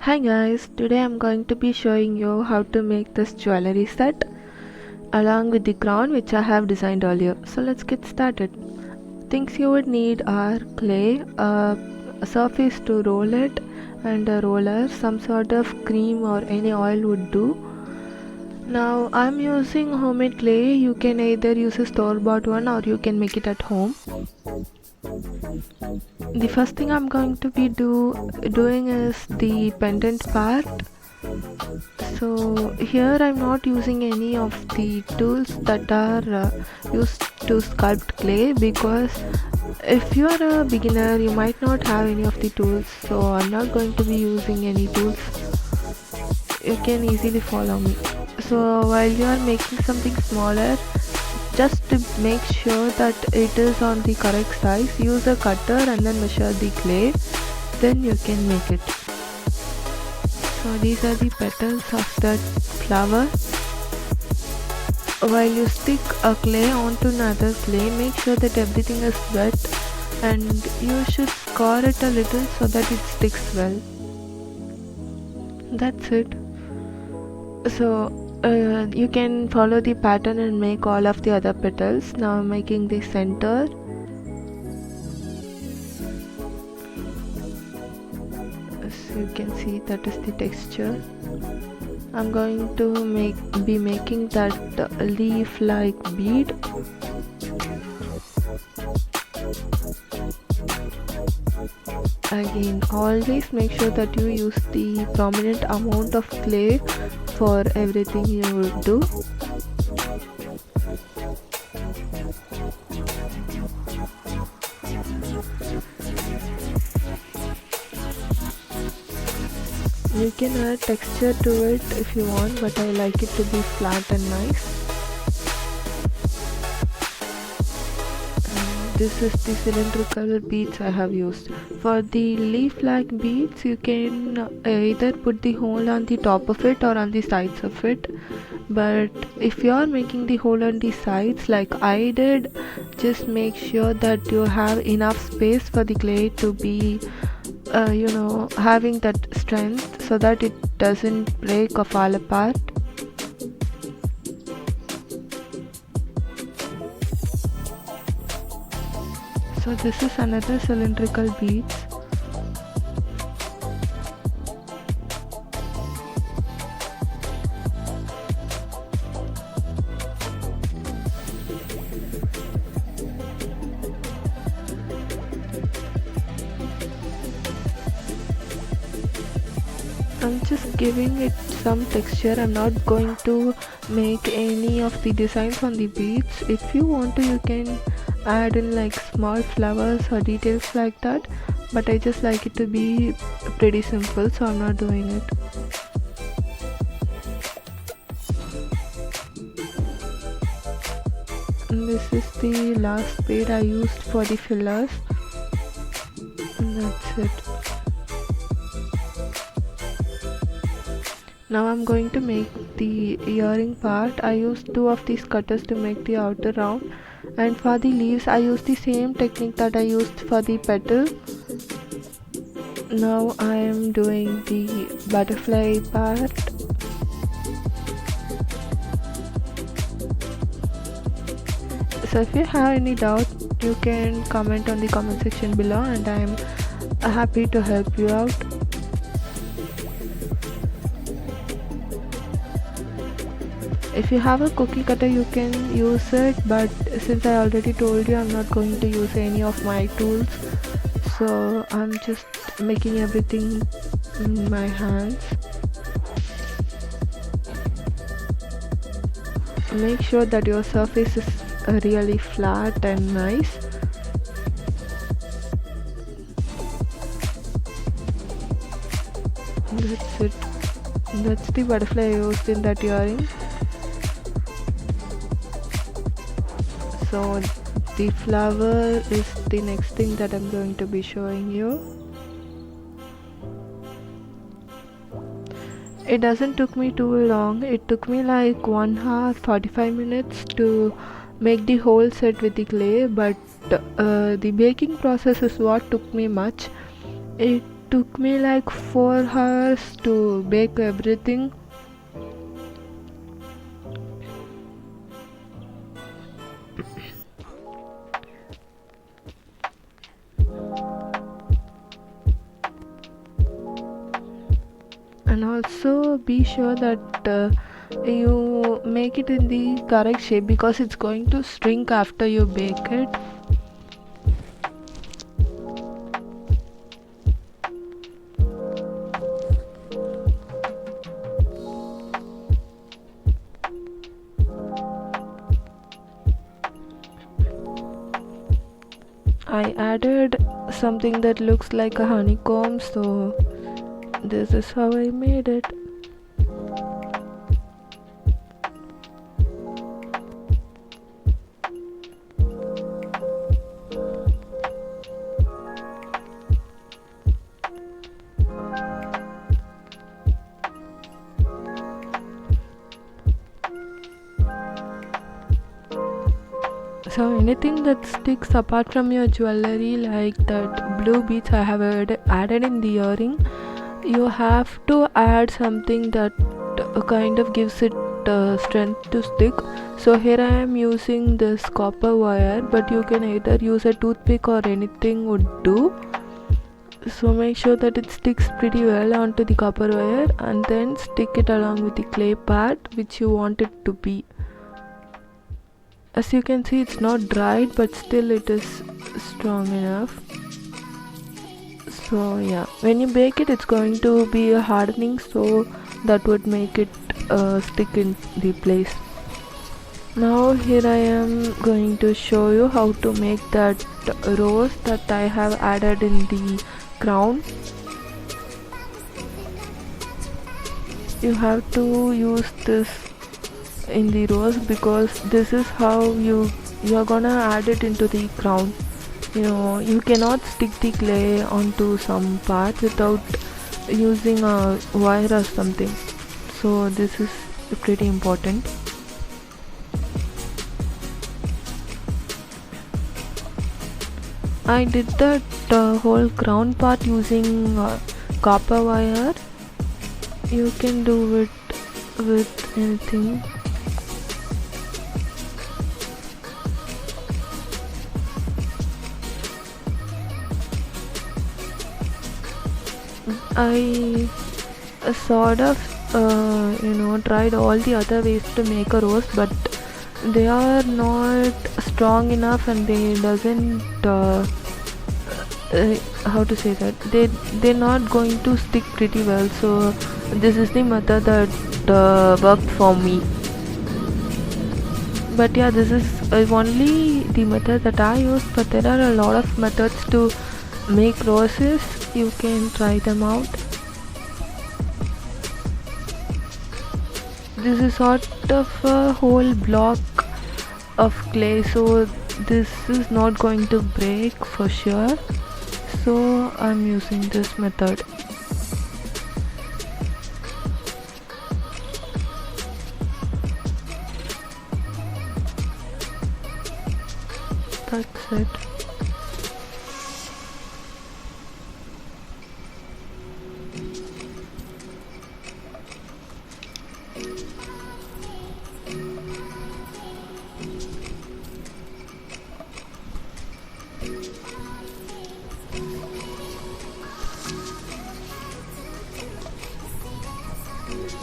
Hi guys, today I'm going to be showing you how to make this jewelry set along with the crown which I have designed earlier. So let's get started. Things you would need are clay, a surface to roll it, and a roller. Some sort of cream or any oil would do. Now I'm using homemade clay. You can either use a store-bought one or you can make it at home. The first thing I'm going to be doing is the pendant part. So here I'm not using any of the tools that are used to sculpt clay, because if you are a beginner you might not have any of the tools, so I'm not going to be using any tools. You can easily follow me. So while you are making something smaller, just to make sure that it is on the correct size, use a cutter and then measure the clay, then you can make it. So these are the petals of that flower. While you stick a clay onto another clay, make sure that everything is wet, and you should score it a little so that it sticks well. That's it. So you can follow the pattern and make all of the other petals. Now I'm making the center. As you can see, that is the texture. I'm going to be making that leaf like bead. Again, always make sure that you use the prominent amount of clay for everything you do. You can add texture to it if you want, but I like it to be flat and nice. This is the cylindrical beads I have used. For the leaf-like beads, you can either put the hole on the top of it or on the sides of it. But if you are making the hole on the sides like I did, just make sure that you have enough space for the clay to be having that strength so that it doesn't break or fall apart. So this is another cylindrical beads. I'm just giving it some texture. I'm not going to make any of the designs on the beads. If you want to, you can add in like small flowers or details like that, but I just like it to be pretty simple, so I'm not doing it. And this is the last bead I used for the fillers, and that's it. Now I'm going to make the earring part. I used two of these cutters to make the outer round, and for the leaves I used the same technique that I used for the petal. Now I am doing the butterfly part. So if you have any doubt, you can comment on the comment section below, and I am happy to help you out. If you have a cookie cutter, you can use it, but since I already told you, I'm not going to use any of my tools, so I'm just making everything in my hands. Make sure that your surface is really flat and nice. That's it. That's the butterfly I used in that earring. So the flower is the next thing that I'm going to be showing you. It doesn't took me too long. It took me like 1 hour 45 minutes to make the whole set with the clay, but the baking process is what took me much. It took me like 4 hours to bake everything. And also be sure that you make it in the correct shape, because it's going to shrink after you bake it. I added something that looks like a honeycomb, so this is how I made it. So anything that sticks apart from your jewelry, like that blue beads I have added in the earring, you have to add something that kind of gives it strength to stick. So here I am using this copper wire, but you can either use a toothpick or anything would do. So make sure that it sticks pretty well onto the copper wire, and then stick it along with the clay part which you want it to be. As you can see, it's not dried, but still it is strong enough. So yeah, when you bake it, it's going to be a hardening, so that would make it stick in the place. Now here I am going to show you how to make that rose that I have added in the crown. You have to use this in the rose, because this is how you are gonna add it into the crown. You cannot stick the clay onto some part without using a wire or something, so this is pretty important. I did that whole crown part using copper wire. You can do it with anything. I sort of tried all the other ways to make a rose, but they are not strong enough, and they doesn't how to say that, they're not going to stick pretty well. So this is the method that worked for me. But yeah, this is only the method that I used, but there are a lot of methods to make roses. You can try them out. This is sort of a whole block of clay, so this is not going to break for sure, so I'm using this method. That's it.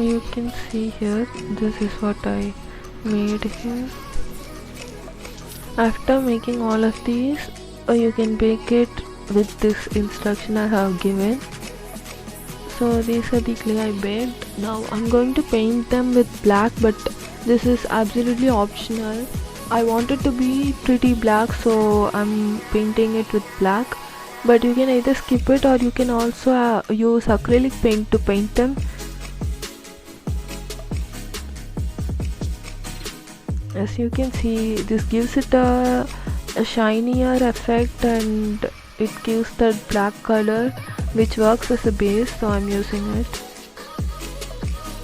You can see here, this is what I made here. After making all of these, you can bake it with this instruction I have given. So these are the clay I baked. Now I'm going to paint them with black, but this is absolutely optional. I want it to be pretty black, so I'm painting it with black, but you can either skip it, or you can also use acrylic paint to paint them. As you can see, this gives it a shinier effect, and it gives that black color which works as a base, so I'm using it.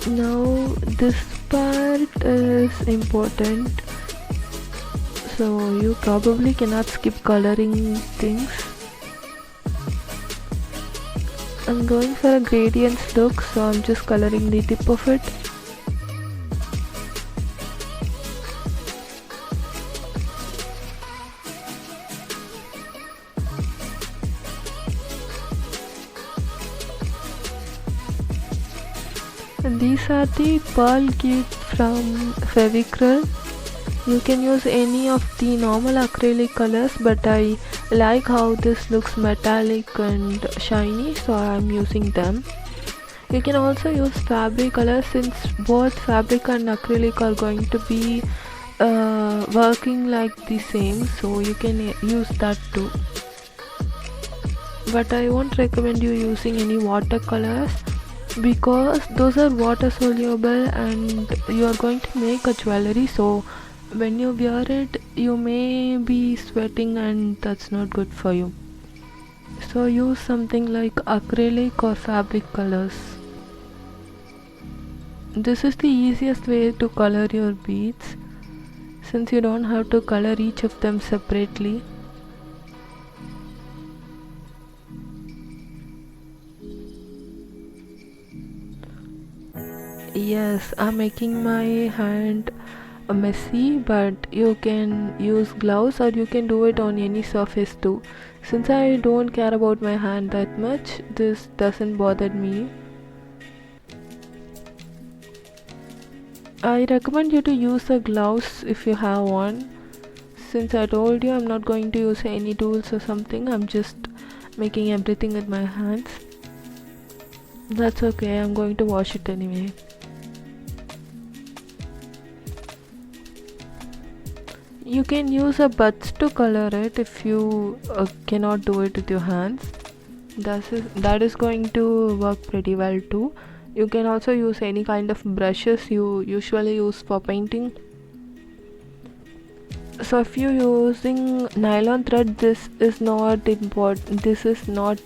Now this part is important, so you probably cannot skip coloring things. I'm going for a gradient look, so I'm just coloring the tip of it. And these are the pearl kit from Fevicryl. You can use any of the normal acrylic colors, but I like how this looks metallic and shiny, so I'm using them. You can also use fabric colors, since both fabric and acrylic are going to be working like the same, so you can use that too. But I won't recommend you using any watercolors, because those are water soluble and you are going to make a jewelry, so when you wear it you may be sweating and that's not good for you. So use something like acrylic or fabric colors. This is the easiest way to color your beads, since you don't have to color each of them separately. Yes, I'm making my hand messy, but you can use gloves or you can do it on any surface too. Since I don't care about my hand that much, this doesn't bother me. I recommend you to use the gloves if you have one. Since I told you I'm not going to use any tools or something, I'm just making everything with my hands. That's okay, I'm going to wash it anyway. You can use a buds to color it if you cannot do it with your hands. That is going to work pretty well too. You can also use any kind of brushes you usually use for painting. So if you're using nylon thread, this is not important. This is not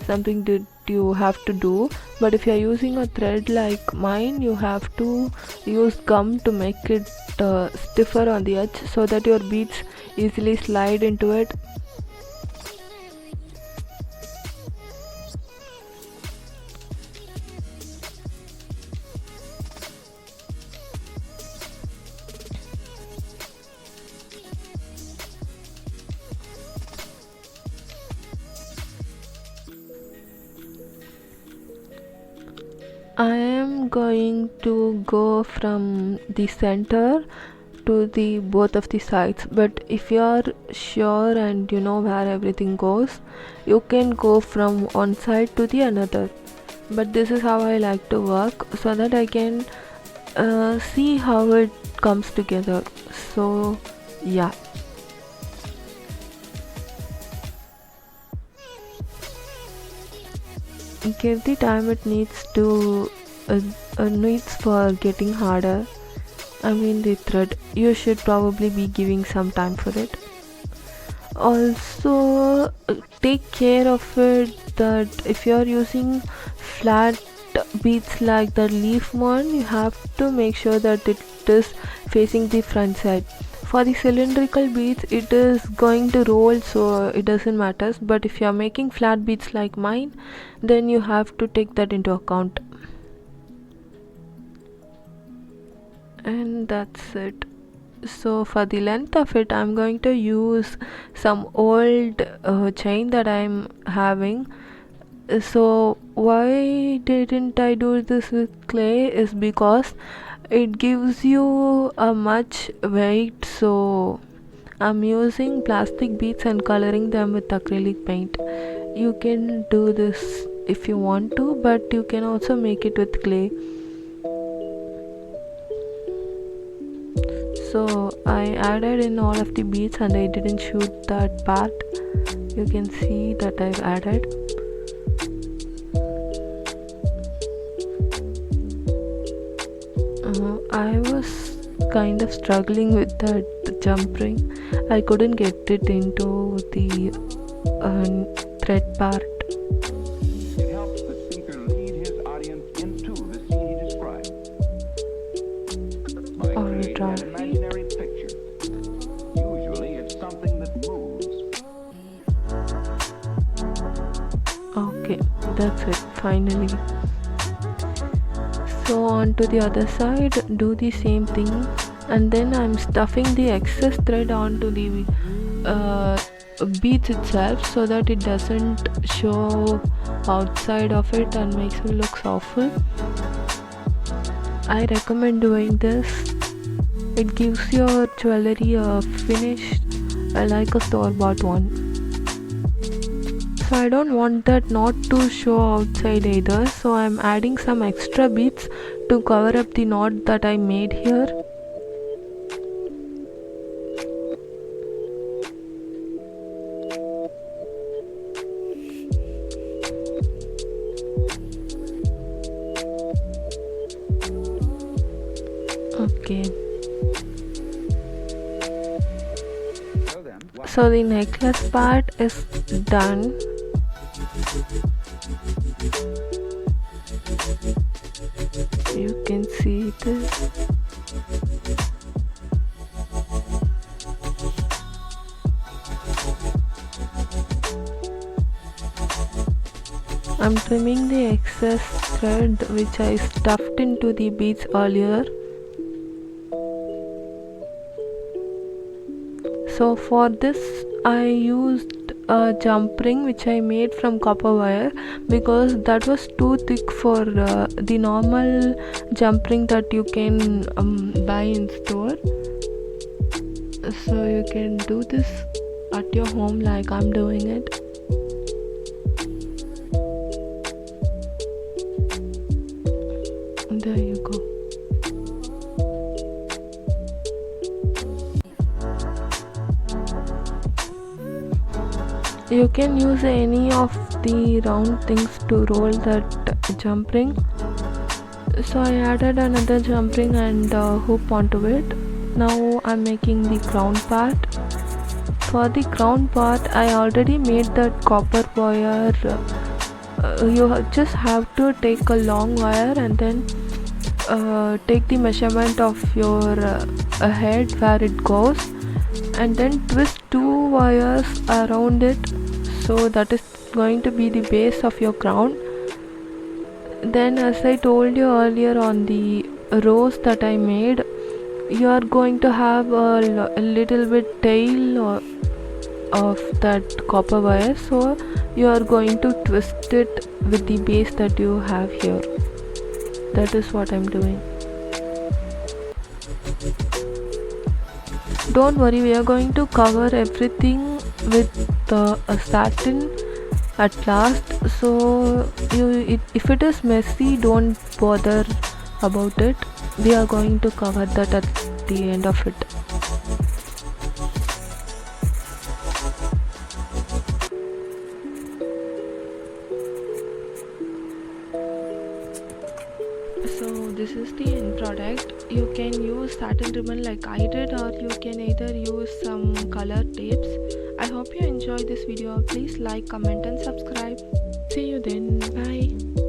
something that you have to do. But if you're using a thread like mine, you have to use gum to make it stiffer on the edge, so that your beads easily slide into it. I am going to go from the center to the both of the sides, but if you are sure and you know where everything goes, you can go from one side to the another. But this is how I like to work, so that I can see how it comes together. So yeah. Give the time it needs to needs for getting harder. I mean the thread. You should probably be giving some time for it. Also, take care of it that if you're using flat beads like the leaf one, you have to make sure that it is facing the front side. For the cylindrical beads, it is going to roll, so it doesn't matter. But if you're making flat beads like mine, then you have to take that into account. And that's it. So for the length of it, I'm going to use some old chain that I'm having. So why didn't I do this with clay is because it gives you a much weight, so I'm using plastic beads and coloring them with acrylic paint. You can do this if you want to, but you can also make it with clay. So I added in all of the beads and I didn't shoot that part. You can see that I've added. I was kind of struggling with that jump ring. I couldn't get it into the thread part. It helps the speaker lead his audience into the scene he describes by creating an imaginary picture. Usually it's something that moves. Okay, That's it, finally. So on to the other side, do the same thing, and then I'm stuffing the excess thread onto the beads itself so that it doesn't show outside of it and makes it look awful. I recommend doing this. It gives your jewelry a finish like a store-bought one. So I don't want that not to show outside either, so I'm adding some extra beads to cover up the knot that I made here. Okay. So the necklace part is done. You can see this. I'm trimming the excess thread which I stuffed into the beads earlier. So for this I used a jump ring which I made from copper wire because that was too thick for the normal jump ring that you can buy in store. So you can do this at your home like I'm doing it. There you go. You can use any of the round things to roll that jump ring. So I added another jump ring and hoop onto it. Now I'm making the crown part. For the crown part I already made that copper wire. You just have to take a long wire and then take the measurement of your head where it goes and then twist 2 wires around it, so that is going to be the base of your crown. Then as I told you earlier, on the rose that I made, you are going to have a little bit tail of that copper wire, so you are going to twist it with the base that you have here. That is what I'm doing. Don't worry, we are going to cover everything with a satin at last, so if it is messy, don't bother about it. We are going to cover that at the end of it. So this is the end product. You can use satin ribbon like I did, or you can either use some color tapes. I hope you enjoyed this video. Please like, comment and subscribe. See you then. Bye.